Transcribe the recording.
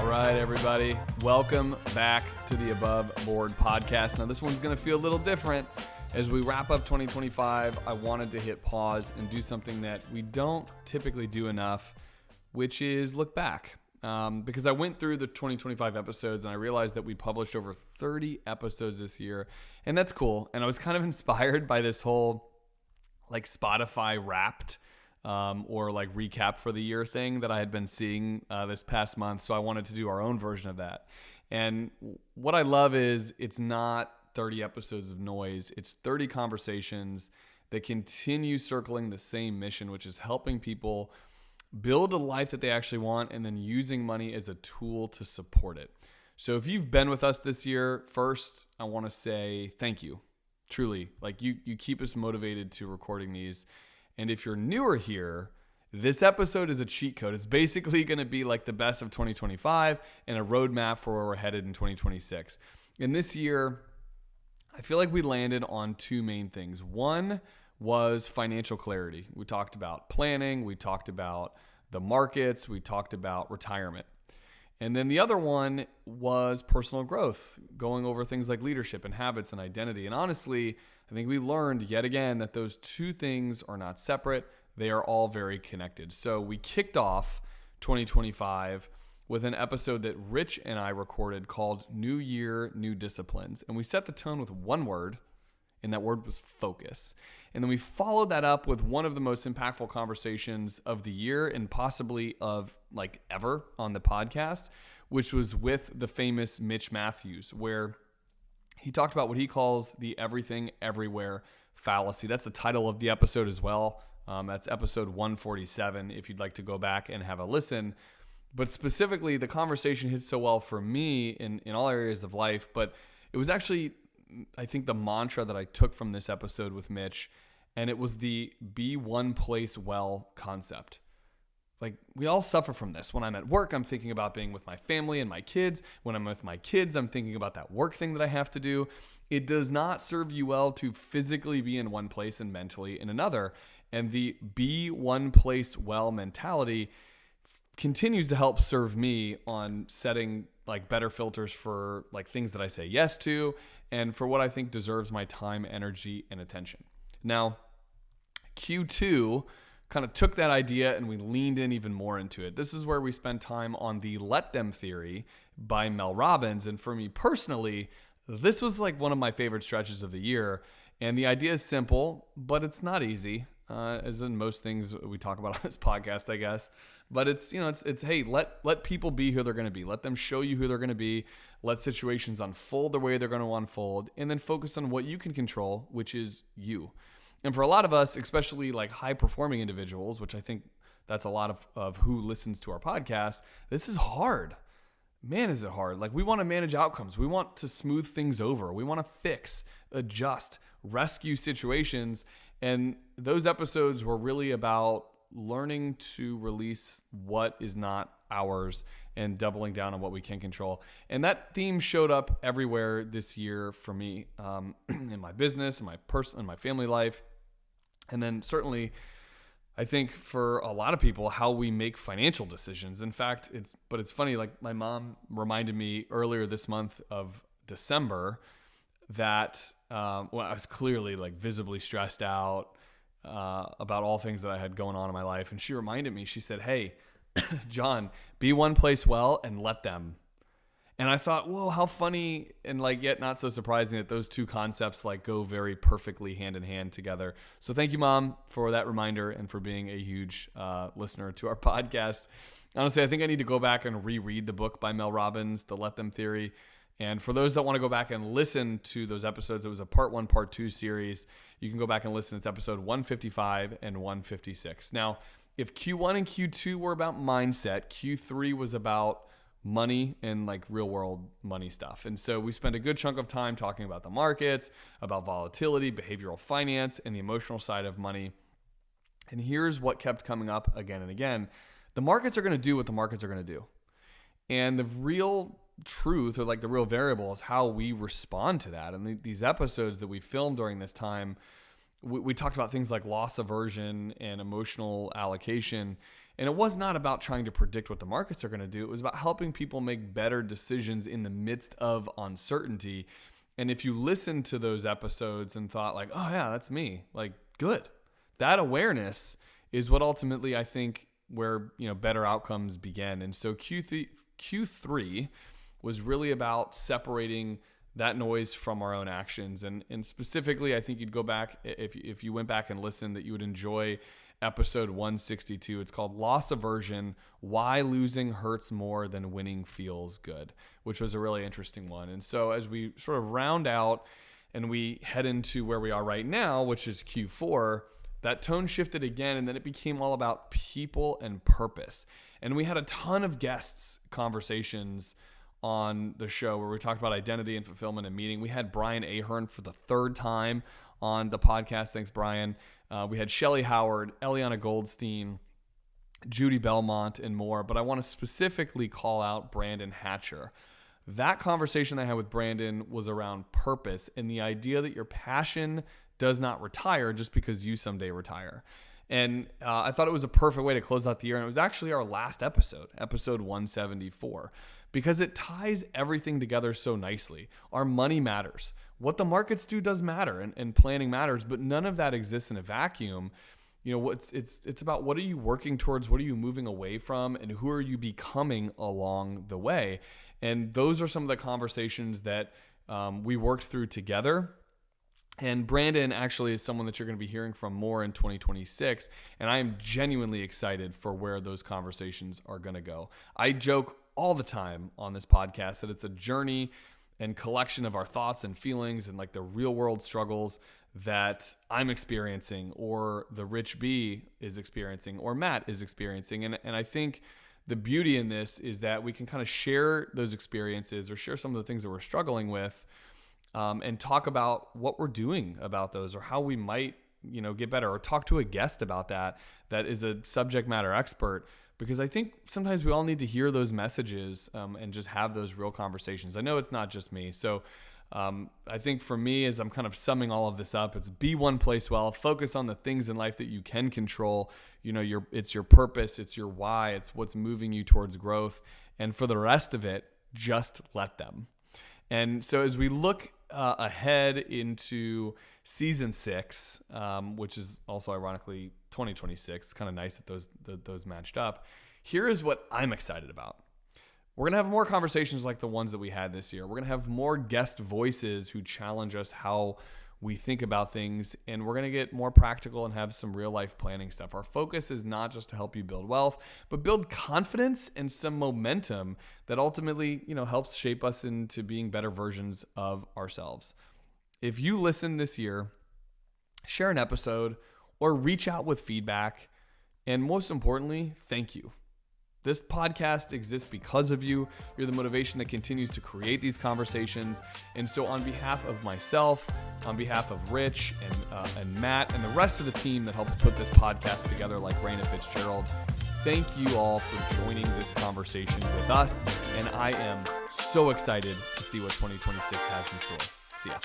All right, everybody. Welcome back to the Above Board podcast. Now, this one's going to feel a little different. As we wrap up 2025, I wanted to hit pause and do something that we don't typically do enough, which is look back. Because I went through the 2025 episodes and I realized that we published over 30 episodes this year, and that's cool. And I was kind of inspired by this whole like Spotify Wrapped or like recap for the year thing that I had been seeing this past month. So I wanted to do our own version of that. And what I love is it's not 30 episodes of noise. It's 30 conversations that continue circling the same mission, which is helping people build a life that they actually want and then using money as a tool to support it. So if you've been with us this year, first, I want to say thank you. Truly, like you keep us motivated to recording these. And if you're newer here, this episode is a cheat code. It's basically going to be like the best of 2025 and a roadmap for where we're headed in 2026. And this year, I feel like we landed on two main things. One was financial clarity. We talked about planning. We talked about the markets. We talked about retirement. And then the other one was personal growth, going over things like leadership and habits and identity. And honestly, I think we learned yet again that those two things are not separate. They are all very connected. So we kicked off 2025 with an episode that Rich and I recorded called New Year, New Disciplines. And we set the tone with one word, and that word was focus. And then we followed that up with one of the most impactful conversations of the year and possibly of like ever on the podcast, which was with the famous Mitch Matthews, where he talked about what he calls the everything, everywhere fallacy. That's the title of the episode as well. That's episode 147 if you'd like to go back and have a listen. But specifically, the conversation hit so well for me in all areas of life, but it was actually, I think, the mantra that I took from this episode with Mitch, and it was the be one place well concept. Like, we all suffer from this. When I'm at work, I'm thinking about being with my family and my kids. When I'm with my kids, I'm thinking about that work thing that I have to do. It does not serve you well to physically be in one place and mentally in another. And the be one place well mentality continues to help serve me on setting like better filters for like things that I say yes to and for what I think deserves my time, energy, and attention. Now, Q2 kind of took that idea and we leaned in even more into it. This is where we spend time on the Let Them theory by Mel Robbins. And for me personally, this was like one of my favorite stretches of the year. And the idea is simple, but it's not easy, as in most things we talk about on this podcast, I guess. But it's hey, let people be who they're going to be. Let them show you who they're going to be. Let situations unfold the way they're going to unfold, and then focus on what you can control, which is you. And for a lot of us, especially like high-performing individuals, which I think that's a lot of who listens to our podcast, this is hard. Man, is it hard. Like, we want to manage outcomes. We want to smooth things over. We want to fix, adjust, rescue situations. And those episodes were really about learning to release what is not ours and doubling down on what we can control. And that theme showed up everywhere this year for me, in my business, in my in my family life. And then certainly, I think for a lot of people, how we make financial decisions. In fact, it's funny, like my mom reminded me earlier this month of December that I was clearly like visibly stressed out about all things that I had going on in my life. And she reminded me, she said, hey, John, be one place well and let them. And I thought, whoa, how funny and like yet not so surprising that those two concepts like go very perfectly hand in hand together. So thank you, Mom, for that reminder and for being a huge listener to our podcast. Honestly, I think I need to go back and reread the book by Mel Robbins, The Let Them Theory. And for those that want to go back and listen to those episodes, it was a part 1, part 2 series. You can go back and listen. It's episode 155 and 156. Now, if Q1 and Q2 were about mindset, Q3 was about money and like real world money stuff. And so we spent a good chunk of time talking about the markets, about volatility, behavioral finance, and the emotional side of money. And here's what kept coming up again and again. The markets are going to do what the markets are going to do. And the real truth, or like the real variable, is how we respond to that. And these episodes that we filmed during this time we talked about things like loss aversion and emotional allocation. And it was not about trying to predict what the markets are going to do. It was about helping people make better decisions in the midst of uncertainty. And if you listened to those episodes and thought like, oh yeah, that's me, like good. That awareness is what ultimately I think where, better outcomes begin. And so Q3 was really about separating that noise from our own actions. And specifically, I think you'd go back, if you went back and listened, that you would enjoy episode 162. It's called Loss Aversion, Why Losing Hurts More Than Winning Feels Good, which was a really interesting one. And so as we sort of round out and we head into where we are right now, which is Q4, that tone shifted again, and then it became all about people and purpose. And we had a ton of guests conversations on the show where we talked about identity and fulfillment and meaning. We had Brian Ahern for the third time on the podcast. Thanks, Brian. We had Shelley Howard, Eliana Goldstein, Judy Belmont, and more. But I want to specifically call out Brandon Hatcher. That conversation I had with Brandon was around purpose and the idea that your passion does not retire just because you someday retire. And I thought it was a perfect way to close out the year. And it was actually our last episode 174, because it ties everything together so nicely. Our money matters. What the markets do does matter, and planning matters, but none of that exists in a vacuum. It's about what are you working towards, what are you moving away from, and who are you becoming along the way. And those are some of the conversations that we worked through together. And Brandon actually is someone that you're going to be hearing from more in 2026. And I am genuinely excited for where those conversations are going to go. I joke all the time on this podcast that it's a journey and collection of our thoughts and feelings and like the real world struggles that I'm experiencing, or the Rich B is experiencing, or Matt is experiencing. And I think the beauty in this is that we can kind of share those experiences or share some of the things that we're struggling with, and talk about what we're doing about those, or how we might, get better, or talk to a guest about that is a subject matter expert. Because I think sometimes we all need to hear those messages and just have those real conversations. I know it's not just me. So I think for me, as I'm kind of summing all of this up, it's be one place well, focus on the things in life that you can control. It's your purpose, it's your why, it's what's moving you towards growth. And for the rest of it, just let them. And so as we look ahead into season 6, which is also ironically 2026, it's kind of nice that those matched up. Here is what I'm excited about. We're going to have more conversations like the ones that we had this year. We're going to have more guest voices who challenge us how we think about things, and we're going to get more practical and have some real life planning stuff. Our focus is not just to help you build wealth, but build confidence and some momentum that ultimately, helps shape us into being better versions of ourselves. If you listen this year, share an episode or reach out with feedback, and most importantly, thank you. This podcast exists because of you. You're the motivation that continues to create these conversations. And so on behalf of myself, on behalf of Rich and Matt and the rest of the team that helps put this podcast together, like Raina Fitzgerald, thank you all for joining this conversation with us. And I am so excited to see what 2026 has in store. See ya.